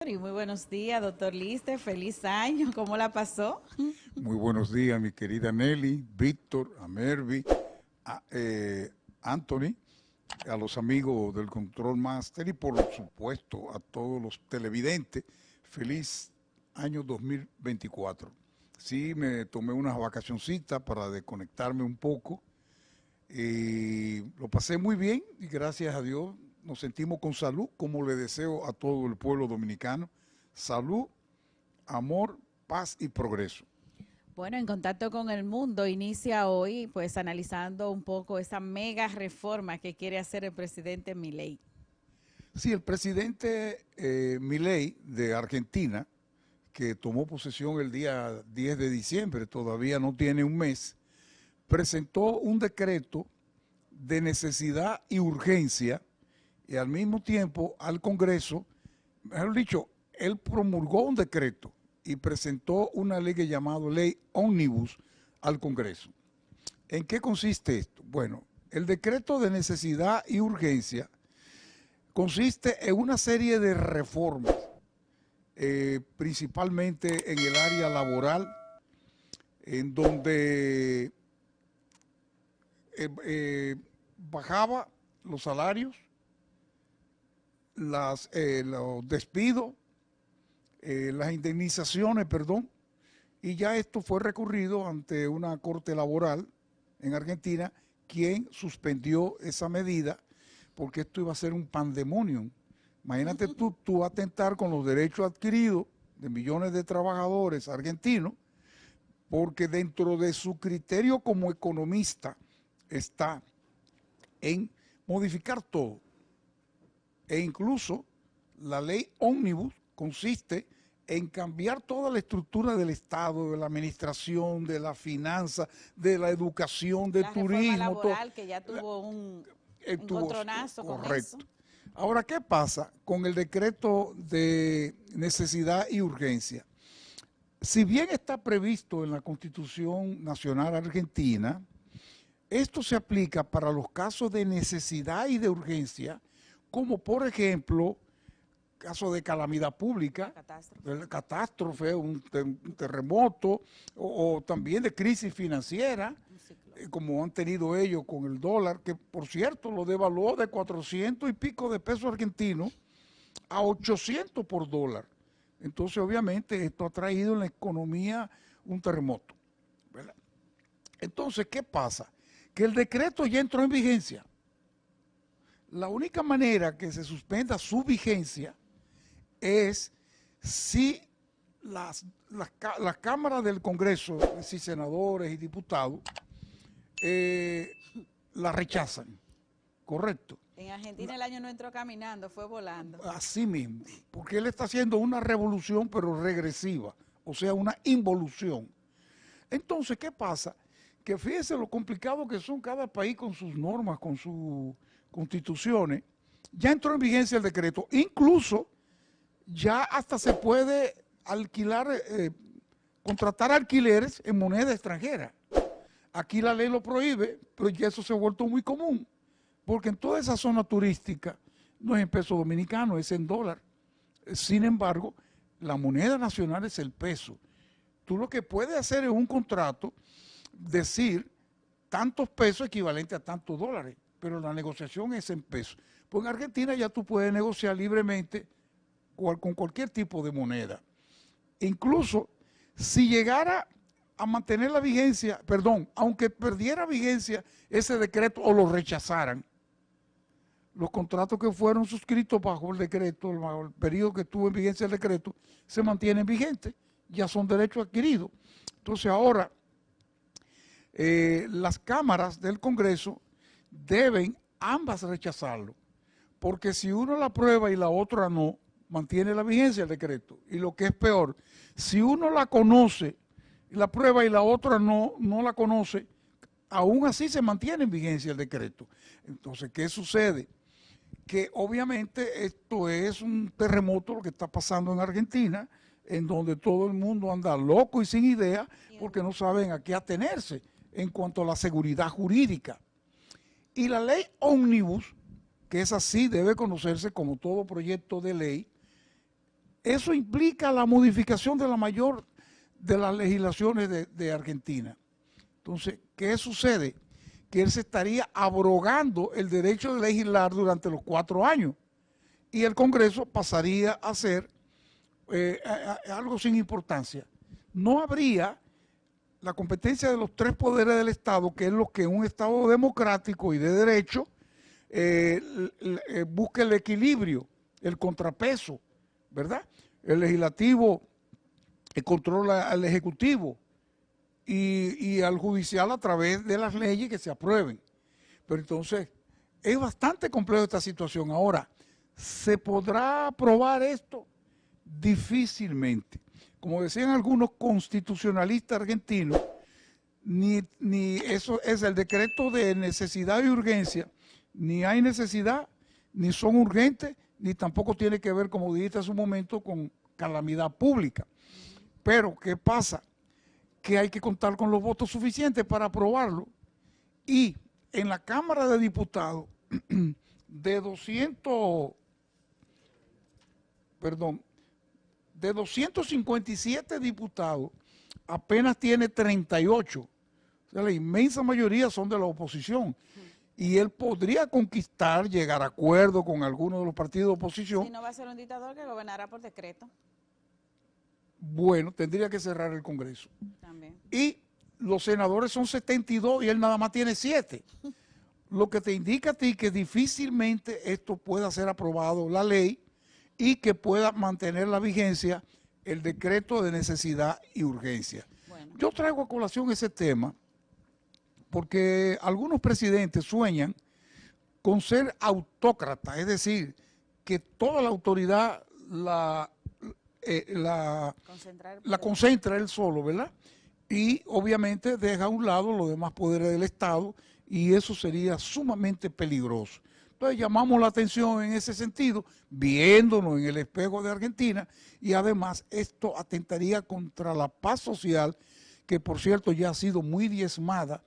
Y muy buenos días, doctor Liste. Feliz año. ¿Cómo la pasó? Muy buenos días, mi querida Nelly, Víctor, a Mervi, a Anthony, a los amigos del Control Master y por supuesto a todos los televidentes. Feliz año 2024. Sí, me tomé unas vacacioncitas para desconectarme un poco y lo pasé muy bien y gracias a Dios nos sentimos con salud, como le deseo a todo el pueblo dominicano. Salud, amor, paz y progreso. Bueno, en contacto con el mundo inicia hoy, pues analizando un poco esa mega reforma que quiere hacer el presidente Milei. Sí, el presidente Milei de Argentina, que tomó posesión el día 10 de diciembre, todavía no tiene un mes, presentó un decreto de necesidad y urgencia y al mismo tiempo al Congreso, mejor dicho, él promulgó un decreto y presentó una ley llamada Ley Ómnibus al Congreso. ¿En qué consiste esto? Bueno, el decreto de necesidad y urgencia consiste en una serie de reformas, principalmente en el área laboral, en donde bajaba los salarios, los despidos, las indemnizaciones, perdón, y ya esto fue recurrido ante una corte laboral en Argentina, quien suspendió esa medida porque esto iba a ser un pandemonium. Imagínate tú atentar con los derechos adquiridos de millones de trabajadores argentinos, porque dentro de su criterio como economista está en modificar todo. E incluso la ley ómnibus consiste en cambiar toda la estructura del Estado, de la administración, de la finanza, de la educación, del La reforma turismo, todo. laboral que ya tuvo un Estuvo encontronazo con eso. correcto. Ahora, ¿qué pasa con el decreto de necesidad y urgencia? Si bien está previsto en la Constitución Nacional Argentina, esto se aplica para los casos de necesidad y de urgencia, como por ejemplo, caso de calamidad pública, catástrofe, un terremoto, o también de crisis financiera, como han tenido ellos con el dólar, que por cierto lo devaluó de 400 y pico de pesos argentinos a 800 por dólar. Entonces, obviamente, esto ha traído en la economía un terremoto, ¿verdad? Entonces, ¿qué pasa? Que el decreto ya entró en vigencia. La única manera que se suspenda su vigencia es si las cámaras del Congreso, es decir, senadores y diputados, la rechazan, ¿correcto? En Argentina el año no entró caminando, fue volando. Así mismo, porque él está haciendo una revolución pero regresiva, o sea, una involución. Entonces, ¿qué pasa? Que fíjense lo complicado que son cada país con sus normas, con sus constituciones. Ya entró en vigencia el decreto, incluso ya hasta se puede alquilar, contratar alquileres en moneda extranjera. Aquí la ley lo prohíbe, pero ya eso se ha vuelto muy común, porque en toda esa zona turística no es en peso dominicano, es en dólar. Sin embargo, la moneda nacional es el peso. Tú lo que puedes hacer es un contrato, decir tantos pesos equivalente a tantos dólares, pero la negociación es en pesos. Pues en Argentina ya tú puedes negociar libremente con cualquier tipo de moneda. Incluso si llegara a mantener la vigencia, perdón, aunque perdiera vigencia ese decreto o lo rechazaran, los contratos que fueron suscritos bajo el decreto, bajo el periodo que estuvo en vigencia el decreto, se mantienen vigentes, ya son derechos adquiridos. Entonces ahora las cámaras del Congreso deben ambas rechazarlo, porque si uno la aprueba y la otra no, mantiene la vigencia del decreto. Y lo que es peor, si uno la conoce, la prueba y la otra no la conoce, aún así se mantiene en vigencia el decreto. Entonces, ¿qué sucede? Que obviamente esto es un terremoto lo que está pasando en Argentina, en donde todo el mundo anda loco y sin idea porque no saben a qué atenerse en cuanto a la seguridad jurídica. Y la ley ómnibus, que es así, debe conocerse como todo proyecto de ley, Eso implica la modificación de la mayor de las legislaciones de Argentina. Entonces, ¿qué sucede? Que él se estaría abrogando el derecho de legislar durante los 4 años y el Congreso pasaría a ser algo sin importancia. No habría la competencia de los 3 poderes del Estado, que es lo que en un Estado democrático y de derecho busca el equilibrio, el contrapeso, ¿verdad? El legislativo controla al ejecutivo y al judicial a través de las leyes que se aprueben. Pero entonces es bastante complejo esta situación. Ahora, ¿se podrá aprobar esto? Difícilmente. Como decían algunos constitucionalistas argentinos, ni eso es el decreto de necesidad y urgencia, ni hay necesidad, ni son urgentes, ni tampoco tiene que ver, como dijiste hace un momento, con calamidad pública. Pero, ¿qué pasa? Que hay que contar con los votos suficientes para aprobarlo. Y en la Cámara de Diputados, de 257 diputados, apenas tiene 38. O sea, la inmensa mayoría son de la oposición. Y él podría conquistar, llegar a acuerdo con algunos de los partidos de oposición. Si no va a ser un dictador que gobernará por decreto. Bueno, tendría que cerrar el Congreso. También. Y los senadores son 72 y él nada más tiene 7. Lo que te indica a ti que difícilmente esto pueda ser aprobado, la ley, y que pueda mantener la vigencia el decreto de necesidad y urgencia. Bueno. Yo traigo a colación ese tema porque algunos presidentes sueñan con ser autócratas, es decir, que toda la autoridad la concentra él solo, ¿verdad? Y obviamente deja a un lado los demás poderes del Estado y eso sería sumamente peligroso. Entonces llamamos la atención en ese sentido, viéndonos en el espejo de Argentina, y además esto atentaría contra la paz social, que por cierto ya ha sido muy diezmada.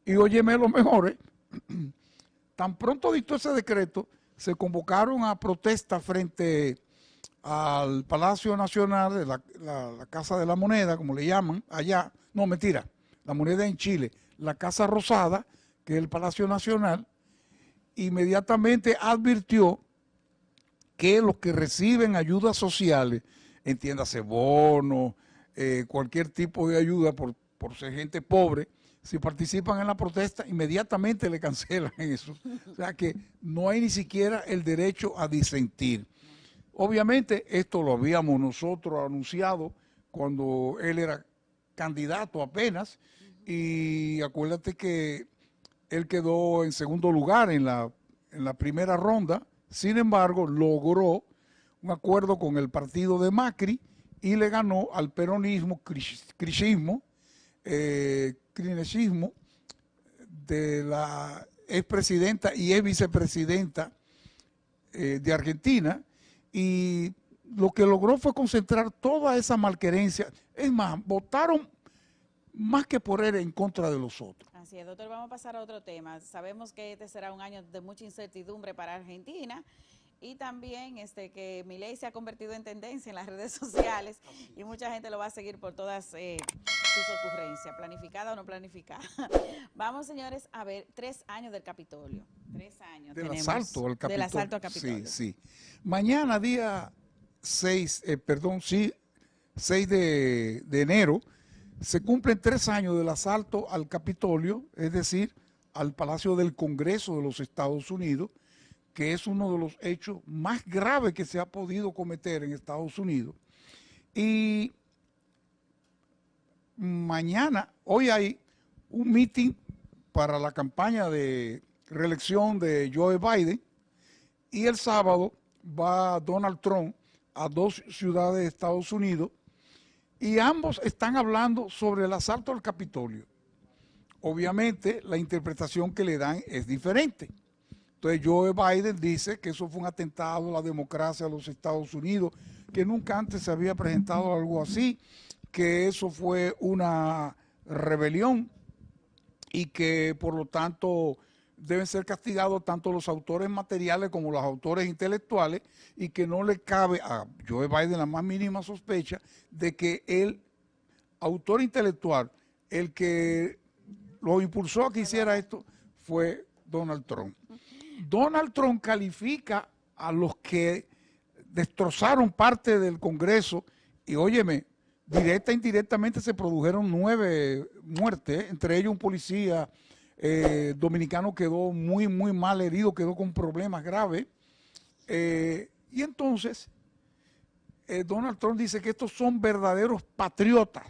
Y óyeme lo mejor, tan pronto dictó ese decreto, se convocaron a protesta frente al Palacio Nacional, de la Casa de la Moneda, como le llaman allá, no mentira, la moneda en Chile, la Casa Rosada, que es el Palacio Nacional, inmediatamente advirtió que los que reciben ayudas sociales, entiéndase bonos, cualquier tipo de ayuda por ser gente pobre, si participan en la protesta, inmediatamente le cancelan eso. O sea que no hay ni siquiera el derecho a disentir. Obviamente esto lo habíamos nosotros anunciado cuando él era candidato apenas, y acuérdate que él quedó en segundo lugar en la primera ronda. Sin embargo, logró un acuerdo con el partido de Macri y le ganó al peronismo, crisismo, de la expresidenta y ex vicepresidenta de Argentina, y lo que logró fue concentrar toda esa malquerencia. Es más, votaron más que por él en contra de los otros. Así es, doctor, vamos a pasar a otro tema. Sabemos que este será un año de mucha incertidumbre para Argentina y también que Milei se ha convertido en tendencia en las redes sociales y mucha gente lo va a seguir por todas sus ocurrencias, planificada o no planificada. Vamos, señores, a ver 3 años del Capitolio. 3 años del asalto al Capitolio. Del asalto al Capitolio. Sí, sí. Mañana, día 6 de enero, se cumplen 3 años del asalto al Capitolio, es decir, al Palacio del Congreso de los Estados Unidos, que es uno de los hechos más graves que se ha podido cometer en Estados Unidos. Y mañana, hoy hay un meeting para la campaña de reelección de Joe Biden, y el sábado va Donald Trump a 2 ciudades de Estados Unidos, y ambos están hablando sobre el asalto al Capitolio. Obviamente, la interpretación que le dan es diferente. Entonces, Joe Biden dice que eso fue un atentado a la democracia de los Estados Unidos, que nunca antes se había presentado algo así, que eso fue una rebelión y que, por lo tanto, deben ser castigados tanto los autores materiales como los autores intelectuales, y que no le cabe a Joe Biden la más mínima sospecha de que el autor intelectual, el que lo impulsó a que hiciera esto, fue Donald Trump. Donald Trump califica a los que destrozaron parte del Congreso, y óyeme, directa e indirectamente se produjeron 9 muertes, entre ellos un policía dominicano quedó muy mal herido, quedó con problemas graves. Y entonces Donald Trump dice que estos son verdaderos patriotas.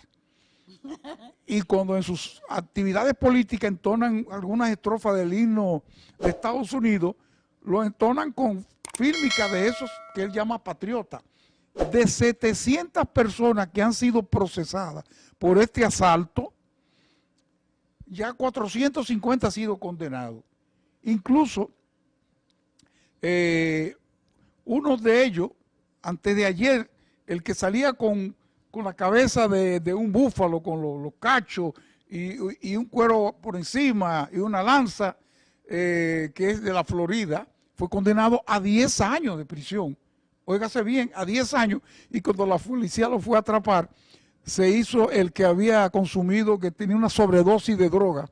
Y cuando en sus actividades políticas entonan algunas estrofas del himno de Estados Unidos, lo entonan con fílmica de esos que él llama patriotas. De 700 personas que han sido procesadas por este asalto, ya 450 han sido condenados. Incluso uno de ellos, antes de ayer, el que salía con la cabeza de un búfalo, con los cachos y un cuero por encima y una lanza, que es de la Florida, fue condenado a 10 años de prisión. Óigase bien, a 10 años, y cuando la policía lo fue a atrapar, se hizo el que había consumido, que tenía una sobredosis de droga,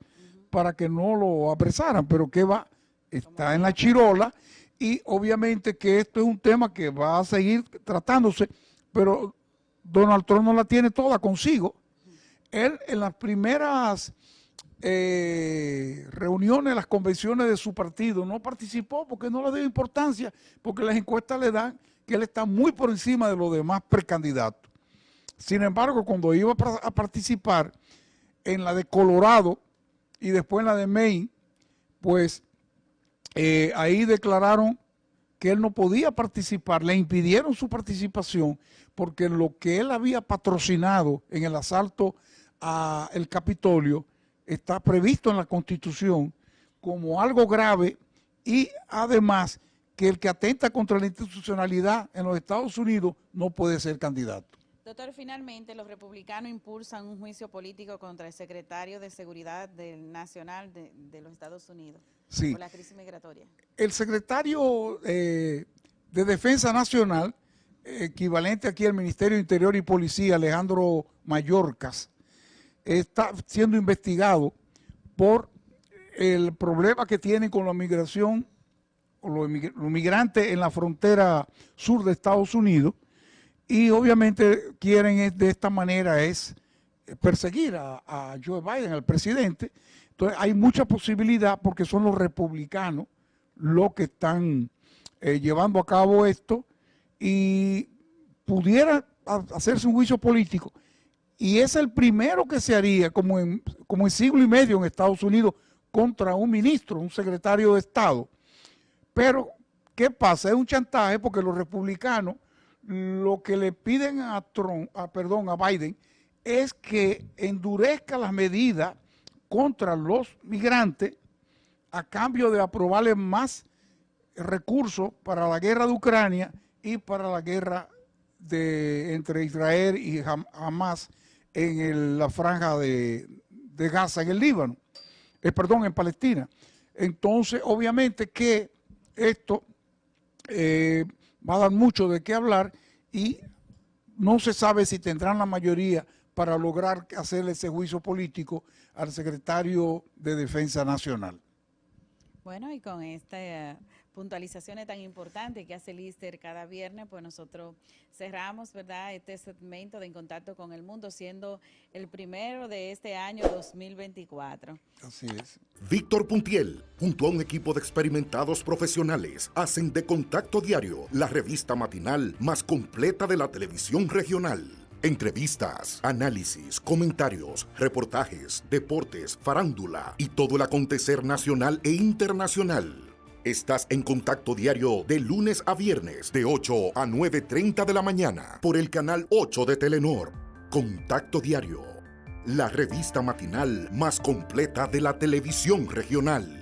para que no lo apresaran, pero que va, está en la chirola, y obviamente que esto es un tema que va a seguir tratándose, pero Donald Trump no la tiene toda consigo. Él en las primeras reuniones, las convenciones de su partido, no participó porque no le dio importancia, porque las encuestas le dan que él está muy por encima de los demás precandidatos. Sin embargo, cuando iba a participar en la de Colorado y después en la de Maine, pues ahí declararon que él no podía participar, le impidieron su participación, porque lo que él había patrocinado en el asalto al Capitolio está previsto en la Constitución como algo grave, y además que el que atenta contra la institucionalidad en los Estados Unidos no puede ser candidato. Doctor, finalmente los republicanos impulsan un juicio político contra el secretario de Seguridad Nacional de los Estados Unidos, sí, por la crisis migratoria. El secretario de Defensa Nacional, equivalente aquí al Ministerio de Interior y Policía, Alejandro Mayorkas, está siendo investigado por el problema que tiene con la migración, o los migrantes en la frontera sur de Estados Unidos, y obviamente quieren de esta manera perseguir a Joe Biden, al presidente. Entonces hay mucha posibilidad, porque son los republicanos los que están llevando a cabo esto, y pudiera hacerse un juicio político, y es el primero que se haría como en siglo y medio en Estados Unidos contra un ministro, un secretario de Estado. Pero, ¿qué pasa? Es un chantaje, porque los republicanos lo que le piden a Biden es que endurezca las medidas contra los migrantes a cambio de aprobarle más recursos para la guerra de Ucrania y para la guerra entre Israel y Hamas en la franja de Gaza, en el Líbano, en Palestina. Entonces, obviamente que esto va a dar mucho de qué hablar, y no se sabe si tendrán la mayoría para lograr hacerle ese juicio político al secretario de Defensa Nacional. Bueno, y con esta puntualizaciones tan importantes que hace Lister cada viernes, pues nosotros cerramos, ¿verdad?, este segmento de En Contacto con el Mundo, siendo el primero de este año 2024. Así es. Víctor Puntiel, junto a un equipo de experimentados profesionales, hacen de Contacto Diario la revista matinal más completa de la televisión regional. Entrevistas, análisis, comentarios, reportajes, deportes, farándula y todo el acontecer nacional e internacional. Estás en Contacto Diario de lunes a viernes de 8 a 9:30 de la mañana por el canal 8 de Telenor. Contacto Diario, la revista matinal más completa de la televisión regional.